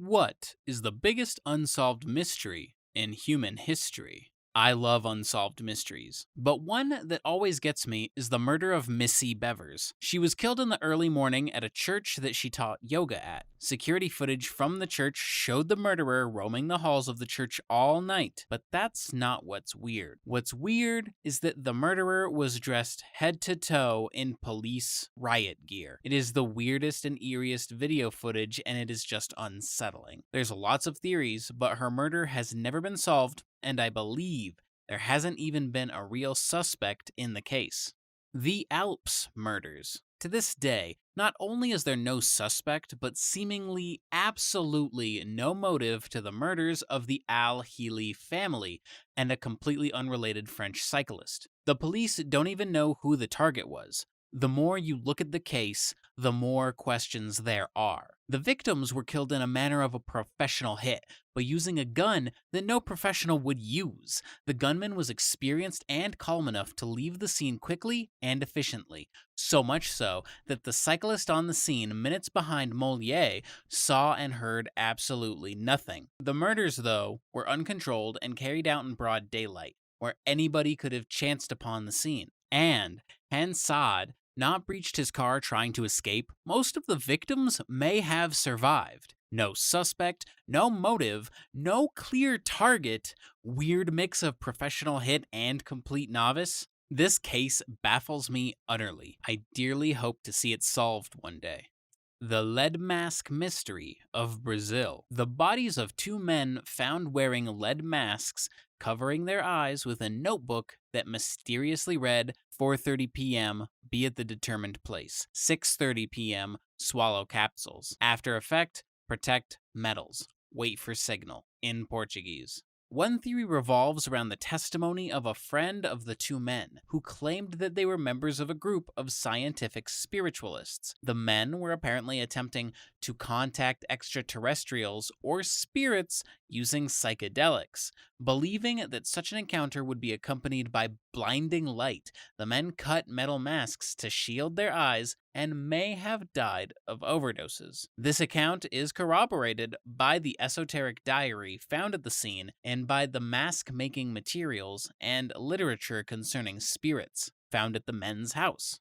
What is the biggest unsolved mystery in human history? I love unsolved mysteries, but one that always gets me is the murder of Missy Bevers. She was killed in the early morning at a church that she taught yoga at. Security footage from the church showed the murderer roaming the halls of the church all night, but that's not what's weird. What's weird is that the murderer was dressed head to toe in police riot gear. It is the weirdest and eeriest video footage, and it is just unsettling. There's lots of theories, but her murder has never been solved, and I believe there hasn't even been a real suspect in the case. The Alps murders. To this day, not only is there no suspect, but seemingly absolutely no motive to the murders of the Al Healy family and a completely unrelated French cyclist. The police don't even know who the target was. The more you look at the case, the more questions there are. The victims were killed in a manner of a professional hit, but using a gun that no professional would use. The gunman was experienced and calm enough to leave the scene quickly and efficiently, so much so that the cyclist on the scene minutes behind Molière saw and heard absolutely nothing. The murders, though, were uncontrolled and carried out in broad daylight, where anybody could have chanced upon the scene. And Hansard not breached his car trying to escape, most of the victims may have survived. No suspect, no motive, no clear target, weird mix of professional hit and complete novice. This case baffles me utterly. I dearly hope to see it solved one day. The lead mask mystery of Brazil. The bodies of two men found wearing lead masks covering their eyes with a notebook that mysteriously read 4:30 p.m. be at the determined place. 6:30 p.m. swallow capsules. After effect, protect metals. Wait for signal. In Portuguese. One theory revolves around the testimony of a friend of the two men, who claimed that they were members of a group of scientific spiritualists. The men were apparently attempting to contact extraterrestrials or spirits using psychedelics. Believing that such an encounter would be accompanied by blinding light, the men cut metal masks to shield their eyes and may have died of overdoses. This account is corroborated by the esoteric diary found at the scene and by the mask-making materials and literature concerning spirits found at the men's house.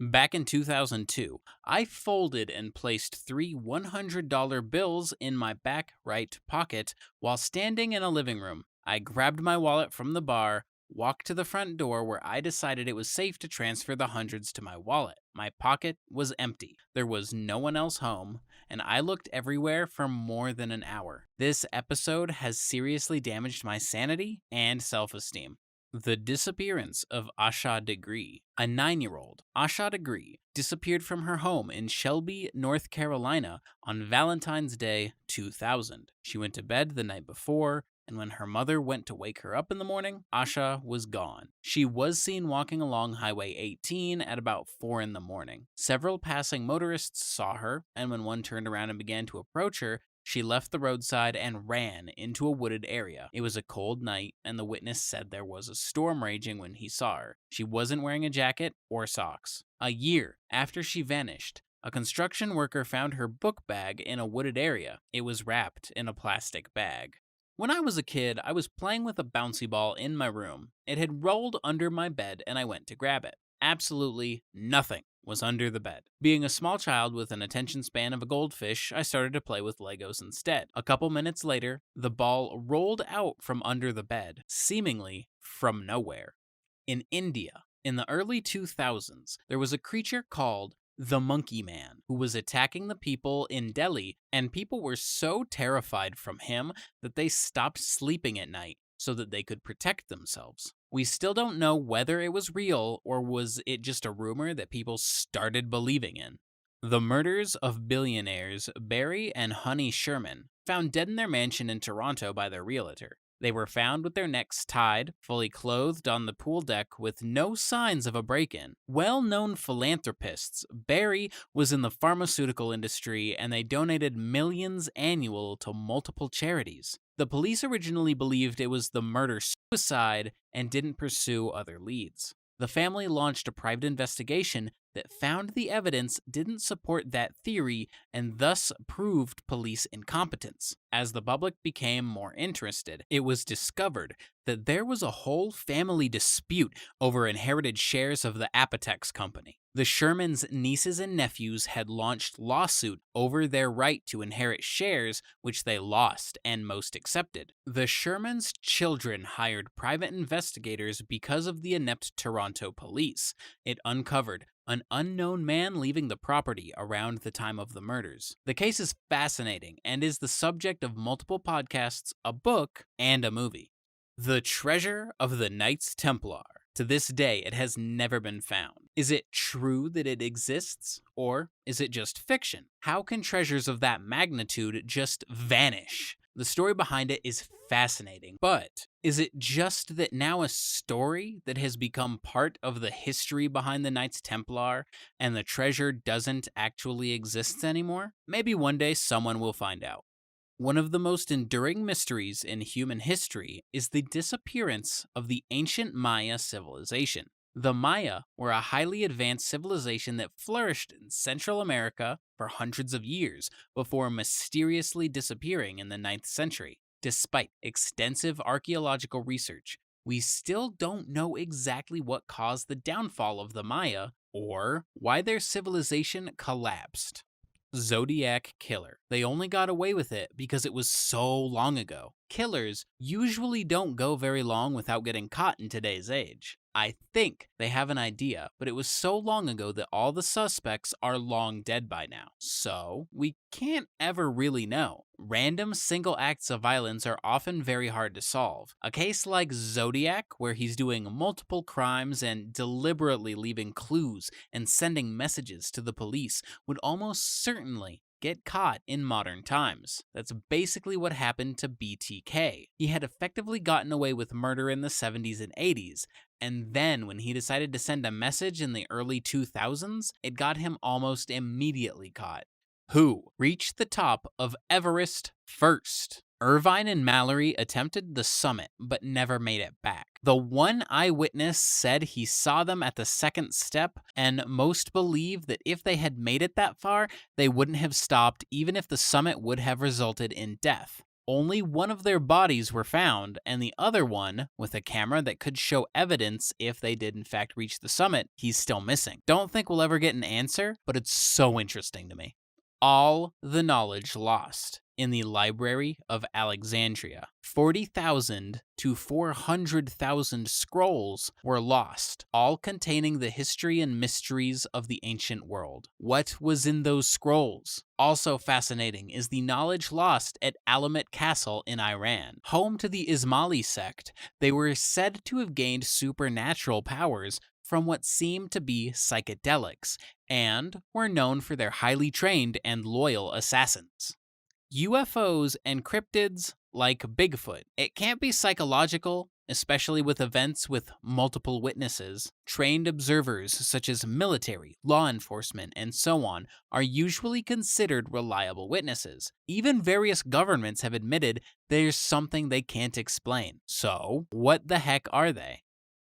Back in 2002, I folded and placed three $100 bills in my back right pocket while standing in a living room. I grabbed my wallet from the bar, walked to the front door where I decided it was safe to transfer the hundreds to my wallet. My pocket was empty. There was no one else home, and I looked everywhere for more than an hour. This episode has seriously damaged my sanity and self-esteem. The disappearance of Asha Degree. A 9-year-old, Asha Degree, disappeared from her home in Shelby, North Carolina on Valentine's Day 2000. She went to bed the night before, and when her mother went to wake her up in the morning, Asha was gone. She was seen walking along Highway 18 at about 4 in the morning. Several passing motorists saw her, and when one turned around and began to approach her, she left the roadside and ran into a wooded area. It was a cold night, and the witness said there was a storm raging when he saw her. She wasn't wearing a jacket or socks. A year after she vanished, a construction worker found her book bag in a wooded area. It was wrapped in a plastic bag. When I was a kid, I was playing with a bouncy ball in my room. It had rolled under my bed, and I went to grab it. Absolutely nothing was under the bed. Being a small child with an attention span of a goldfish, I started to play with Legos instead. A couple minutes later, the ball rolled out from under the bed, seemingly from nowhere. In India, in the early 2000s, there was a creature called the Monkey Man, who was attacking the people in Delhi, and people were so terrified from him that they stopped sleeping at night so that they could protect themselves. We still don't know whether it was real or was it just a rumor that people started believing in. The murders of billionaires Barry and Honey Sherman, found dead in their mansion in Toronto by their realtor. They were found with their necks tied, fully clothed on the pool deck with no signs of a break-in. Well-known philanthropists, Barry was in the pharmaceutical industry and they donated millions annual to multiple charities. The police originally believed it was the murder-suicide and didn't pursue other leads. The family launched a private investigation that found the evidence didn't support that theory and thus proved police incompetence. As the public became more interested, it was discovered that there was a whole family dispute over inherited shares of the Apotex company. The Shermans' nieces and nephews had launched lawsuit over their right to inherit shares, which they lost and most accepted. The Shermans' children hired private investigators because of the inept Toronto police. It uncovered an unknown man leaving the property around the time of the murders. The case is fascinating and is the subject of multiple podcasts, a book, and a movie. The Treasure of the Knights Templar. To this day, it has never been found. Is it true that it exists, or is it just fiction? How can treasures of that magnitude just vanish? The story behind it is fascinating, but is it just that now a story that has become part of the history behind the Knights Templar and the treasure doesn't actually exist anymore? Maybe one day someone will find out. One of the most enduring mysteries in human history is the disappearance of the ancient Maya civilization. The Maya were a highly advanced civilization that flourished in Central America for hundreds of years before mysteriously disappearing in the 9th century. Despite extensive archaeological research, we still don't know exactly what caused the downfall of the Maya or why their civilization collapsed. Zodiac Killer. They only got away with it because it was so long ago. Killers usually don't go very long without getting caught in today's age. I think they have an idea, but it was so long ago that all the suspects are long dead by now. So, we can't ever really know. Random single acts of violence are often very hard to solve. A case like Zodiac, where he's doing multiple crimes and deliberately leaving clues and sending messages to the police, would almost certainly get caught in modern times. That's basically what happened to BTK. He had effectively gotten away with murder in the 70s and 80s, and then when he decided to send a message in the early 2000s, it got him almost immediately caught. Who reached the top of Everest first? Irvine and Mallory attempted the summit, but never made it back. The one eyewitness said he saw them at the second step, and most believe that if they had made it that far, they wouldn't have stopped even if the summit would have resulted in death. Only one of their bodies were found, and the other one, with a camera that could show evidence if they did in fact reach the summit, he's still missing. Don't think we'll ever get an answer, but it's so interesting to me. All the knowledge lost in the Library of Alexandria. 40,000 to 400,000 scrolls were lost, all containing the history and mysteries of the ancient world. What was in those scrolls? Also fascinating is the knowledge lost at Alamut Castle in Iran. Home to the Ismaili sect, they were said to have gained supernatural powers from what seemed to be psychedelics, and were known for their highly trained and loyal assassins. UFOs and cryptids like Bigfoot. It can't be psychological, especially with events with multiple witnesses. Trained observers, such as military, law enforcement, and so on, are usually considered reliable witnesses. Even various governments have admitted there's something they can't explain. So, what the heck are they?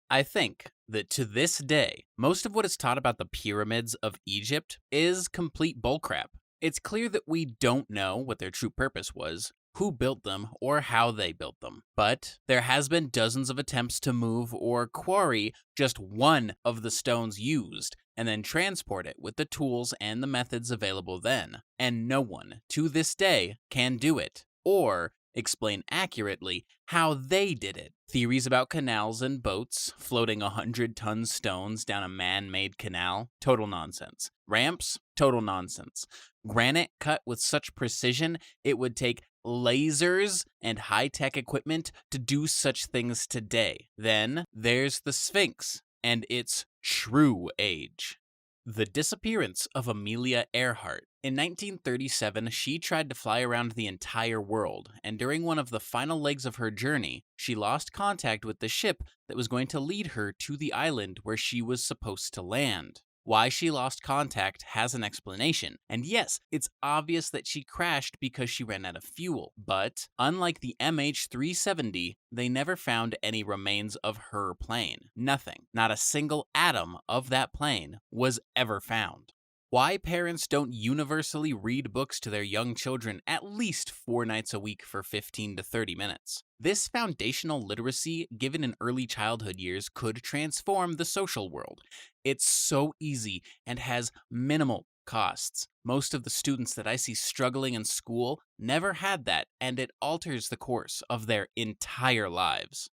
I think that to this day, most of what is taught about the pyramids of Egypt is complete bullcrap. It's clear that we don't know what their true purpose was, who built them, or how they built them. But there has been dozens of attempts to move or quarry just one of the stones used, and then transport it with the tools and the methods available then. And no one, to this day, can do it, or explain accurately how they did it. Theories about canals and boats floating 100-ton stones down a man-made canal? Total nonsense. Ramps? Total nonsense. Granite cut with such precision it would take lasers and high-tech equipment to do such things today. Then there's the Sphinx and its true age. The disappearance of Amelia Earhart. In 1937, she tried to fly around the entire world, and during one of the final legs of her journey, she lost contact with the ship that was going to lead her to the island where she was supposed to land. Why she lost contact has an explanation, and yes, it's obvious that she crashed because she ran out of fuel, but unlike the MH370, they never found any remains of her plane. Nothing, not a single atom of that plane was ever found. Why parents don't universally read books to their young children at least 4 nights a week for 15 to 30 minutes. This foundational literacy given in early childhood years could transform the social world. It's so easy and has minimal costs. Most of the students that I see struggling in school never had that, and it alters the course of their entire lives.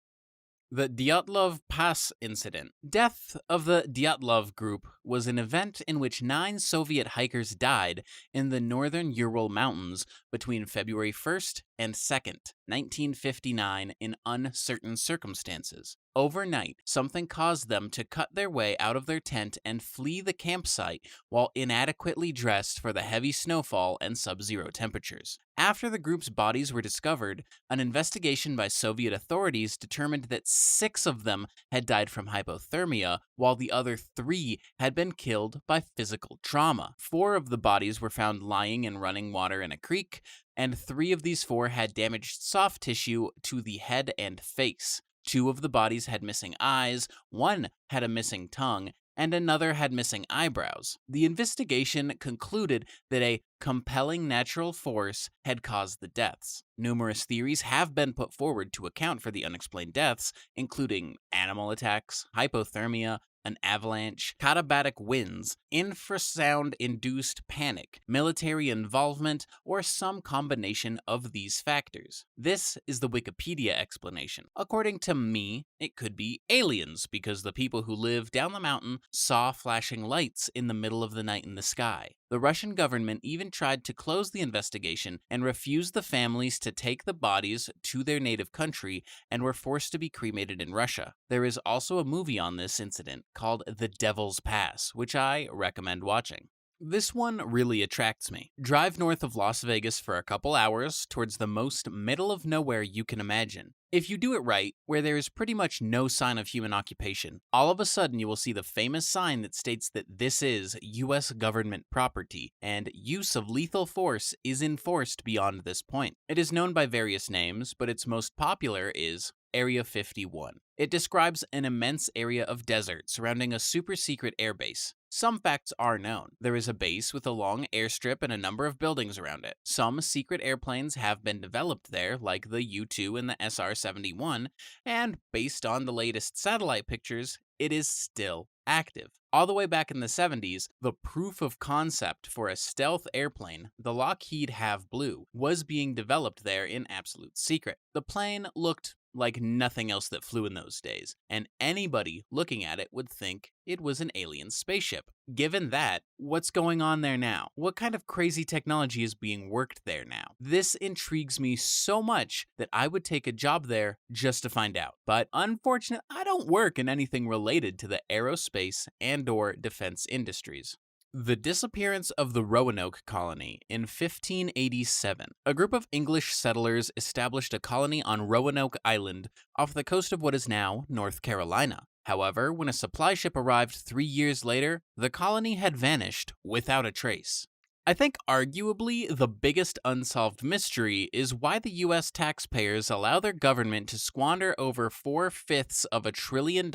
The Dyatlov Pass incident. Death of the Dyatlov group was an event in which 9 Soviet hikers died in the northern Ural Mountains between February 1st and 2nd, 1959, in uncertain circumstances. Overnight, something caused them to cut their way out of their tent and flee the campsite while inadequately dressed for the heavy snowfall and sub-zero temperatures. After the group's bodies were discovered, an investigation by Soviet authorities determined that 6 of them had died from hypothermia, while the other 3 had been killed by physical trauma. 4 of the bodies were found lying in running water in a creek, and 3 of these 4 had damaged soft tissue to the head and face. 2 of the bodies had missing eyes, 1 had a missing tongue, and another had missing eyebrows. The investigation concluded that a compelling natural force had caused the deaths. Numerous theories have been put forward to account for the unexplained deaths, including animal attacks, hypothermia, an avalanche, katabatic winds, infrasound-induced panic, military involvement, or some combination of these factors. This is the Wikipedia explanation. According to me, it could be aliens, because the people who live down the mountain saw flashing lights in the middle of the night in the sky. The Russian government even tried to close the investigation and refused the families to take the bodies to their native country and were forced to be cremated in Russia. There is also a movie on this incident called The Devil's Pass, which I recommend watching. This one really attracts me. Drive north of Las Vegas for a couple hours towards the most middle of nowhere you can imagine. If you do it right, where there is pretty much no sign of human occupation, all of a sudden you will see the famous sign that states that this is U.S. government property, and use of lethal force is enforced beyond this point. It is known by various names, but its most popular is Area 51. It describes an immense area of desert surrounding a super-secret airbase. Some facts are known. There is a base with a long airstrip and a number of buildings around it. Some secret airplanes have been developed there, like the U-2 and the SR-71, and based on the latest satellite pictures, it is still active. All the way back in the 70s, the proof of concept for a stealth airplane, the Lockheed Have Blue, was being developed there in absolute secret. The plane looked like nothing else that flew in those days, and anybody looking at it would think it was an alien spaceship. Given that, what's going on there now? What kind of crazy technology is being worked there now? This intrigues me so much that I would take a job there just to find out. But unfortunately, I don't work in anything related to the aerospace and/or defense industries. The disappearance of the Roanoke colony in 1587. A group of English settlers established a colony on Roanoke Island off the coast of what is now North Carolina. However, when a supply ship arrived 3 years later, the colony had vanished without a trace. I think arguably the biggest unsolved mystery is why the US taxpayers allow their government to squander over 4/5 of $1 trillion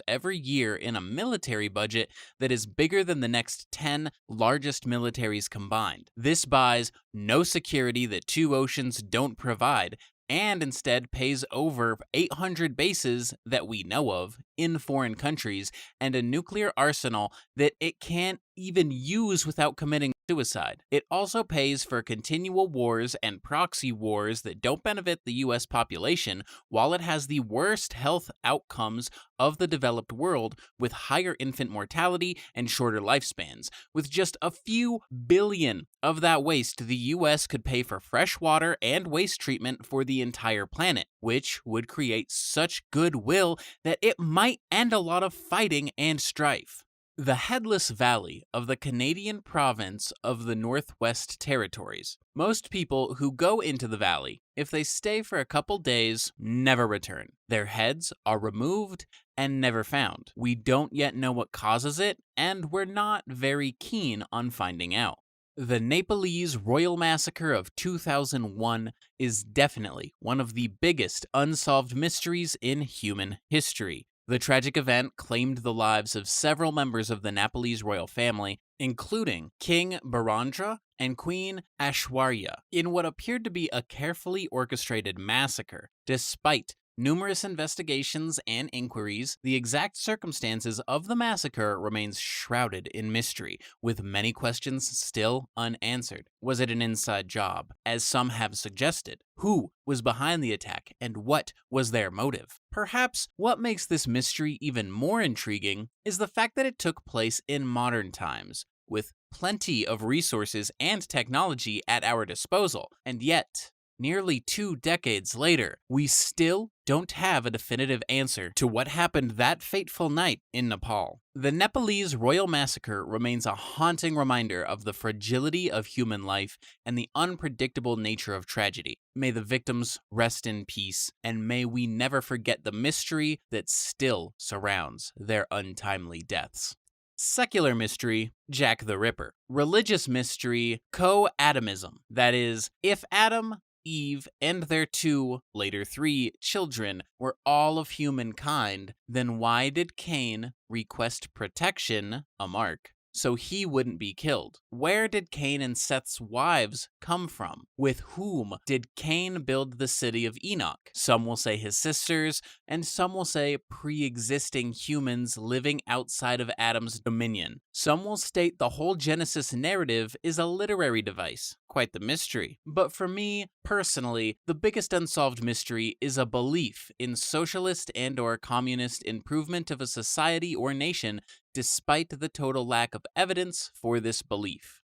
every year in a military budget that is bigger than the next 10 largest militaries combined. This buys no security that two oceans don't provide, and instead pays over 800 bases that we know of in foreign countries and a nuclear arsenal that it can't even use without committing suicide. It also pays for continual wars and proxy wars that don't benefit the US population, while it has the worst health outcomes of the developed world, with higher infant mortality and shorter lifespans. With just a few billion of that waste, the US could pay for fresh water and waste treatment for the entire planet, which would create such goodwill that it might end a lot of fighting and strife. The Headless Valley of the Canadian province of the Northwest Territories. Most people who go into the valley, if they stay for a couple days, never return. Their heads are removed and never found. We don't yet know what causes it, and we're not very keen on finding out. The Nepalese royal massacre of 2001 is definitely one of the biggest unsolved mysteries in human history. The tragic event claimed the lives of several members of the Nepalese royal family, including King Birendra and Queen Aishwarya, in what appeared to be a carefully orchestrated massacre. Despite numerous investigations and inquiries, the exact circumstances of the massacre remains shrouded in mystery, with many questions still unanswered. Was it an inside job, as some have suggested? Who was behind the attack, and what was their motive? Perhaps what makes this mystery even more intriguing is the fact that it took place in modern times, with plenty of resources and technology at our disposal, and yet, nearly 2 decades later, we still don't have a definitive answer to what happened that fateful night in Nepal. The Nepalese royal massacre remains a haunting reminder of the fragility of human life and the unpredictable nature of tragedy. May the victims rest in peace, and may we never forget the mystery that still surrounds their untimely deaths. Secular mystery, Jack the Ripper. Religious mystery, co-Adamism. That is, if Adam, Eve, and their 2, later 3, children were all of humankind, then why did Cain request protection, a mark, so he wouldn't be killed? Where did Cain and Seth's wives come from? With whom did Cain build the city of Enoch? Some will say his sisters, and some will say pre-existing humans living outside of Adam's dominion. Some will state the whole Genesis narrative is a literary device. Quite the mystery. But for me, personally, the biggest unsolved mystery is a belief in socialist and/or communist improvement of a society or nation, despite the total lack of evidence for this belief.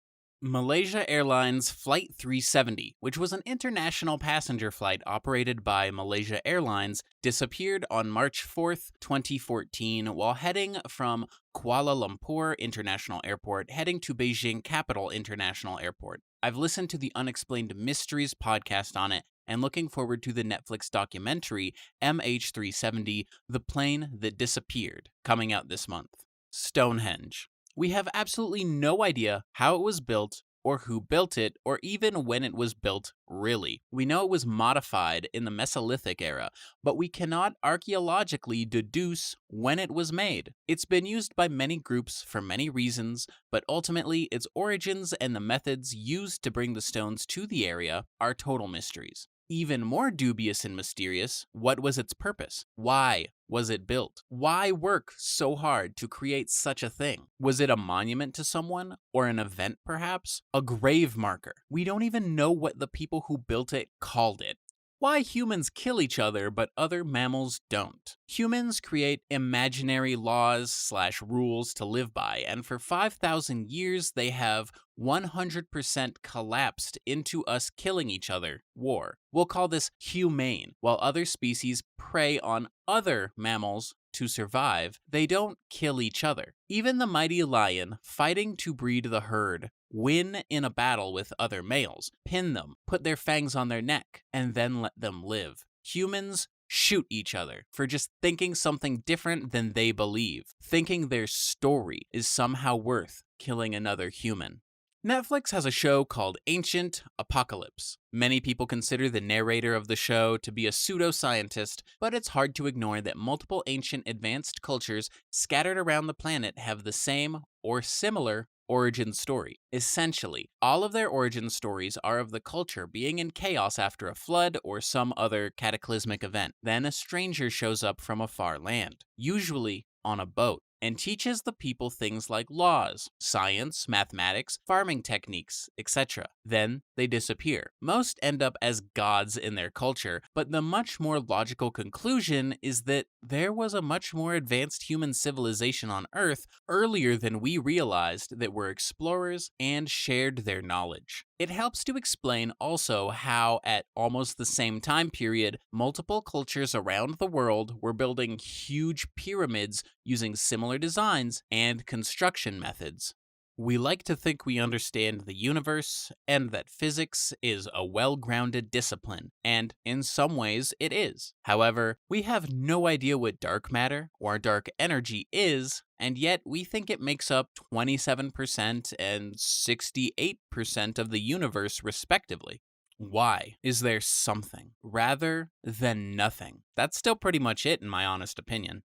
Malaysia Airlines Flight 370, which was an international passenger flight operated by Malaysia Airlines, disappeared on March 4th, 2014, while heading from Kuala Lumpur International Airport heading to Beijing Capital International Airport. I've listened to the Unexplained Mysteries podcast on it, and looking forward to the Netflix documentary MH370, The Plane That Disappeared, coming out this month. Stonehenge. We have absolutely no idea how it was built, or who built it, or even when it was built, really. We know it was modified in the Mesolithic era, but we cannot archaeologically deduce when it was made. It's been used by many groups for many reasons, but ultimately its origins and the methods used to bring the stones to the area are total mysteries. Even more dubious and mysterious, what was its purpose? Why was it built? Why work so hard to create such a thing? Was it a monument to someone? Or an event, perhaps? A grave marker? We don't even know what the people who built it called it. Why humans kill each other but other mammals don't? Humans create imaginary laws/rules to live by, and for 5,000 years they have 100% collapsed into us killing each other. War. We'll call this humane. While other species prey on other mammals to survive, they don't kill each other. Even the mighty lion, fighting to breed the herd, win in a battle with other males, pin them, put their fangs on their neck, and then let them live. Humans shoot each other for just thinking something different than they believe, thinking their story is somehow worth killing another human. Netflix has a show called Ancient Apocalypse. Many people consider the narrator of the show to be a pseudoscientist, but it's hard to ignore that multiple ancient advanced cultures scattered around the planet have the same or similar origin story. Essentially, all of their origin stories are of the culture being in chaos after a flood or some other cataclysmic event. Then a stranger shows up from a far land, usually on a boat, and teaches the people things like laws, science, mathematics, farming techniques, etc. Then they disappear. Most end up as gods in their culture, but the much more logical conclusion is that there was a much more advanced human civilization on Earth earlier than we realized that were explorers and shared their knowledge. It helps to explain also how, at almost the same time period, multiple cultures around the world were building huge pyramids using similar designs and construction methods. We like to think we understand the universe and that physics is a well grounded discipline, and in some ways it is. However, we have no idea what dark matter or dark energy is, and yet we think it makes up 27% and 68% of the universe, respectively. Why? Is there something rather than nothing? That's still pretty much it, in my honest opinion.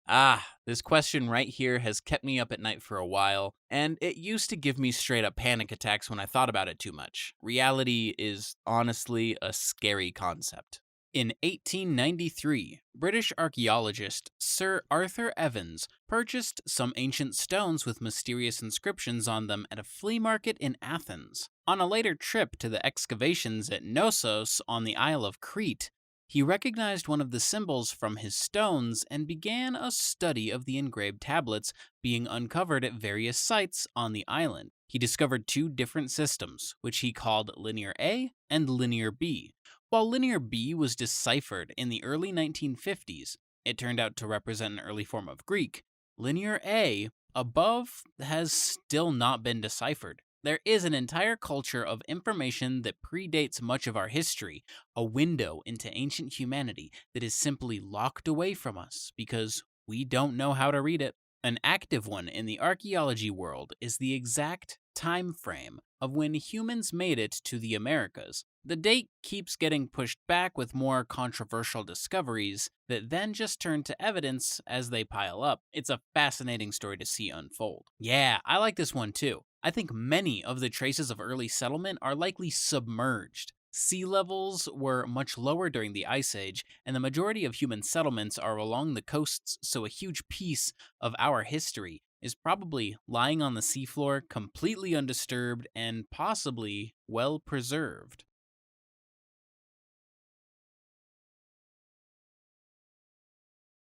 This question right here has kept me up at night for a while, and it used to give me straight up panic attacks when I thought about it too much. Reality is honestly a scary concept. In 1893, British archaeologist Sir Arthur Evans purchased some ancient stones with mysterious inscriptions on them at a flea market in Athens. On a later trip to the excavations at Knossos on the Isle of Crete, he recognized one of the symbols from his stones and began a study of the engraved tablets being uncovered at various sites on the island. He discovered two different systems, which he called Linear A and Linear B. While Linear B was deciphered in the early 1950s, it turned out to represent an early form of Greek. Linear A, above, has still not been deciphered. There is an entire culture of information that predates much of our history, a window into ancient humanity that is simply locked away from us because we don't know how to read it. An active one in the archaeology world is the exact time frame of when humans made it to the Americas. The date keeps getting pushed back with more controversial discoveries that then just turn to evidence as they pile up. It's a fascinating story to see unfold. Yeah, I like this one too. I think many of the traces of early settlement are likely submerged. Sea levels were much lower during the Ice Age, and the majority of human settlements are along the coasts, so a huge piece of our history is probably lying on the seafloor, completely undisturbed and possibly well preserved.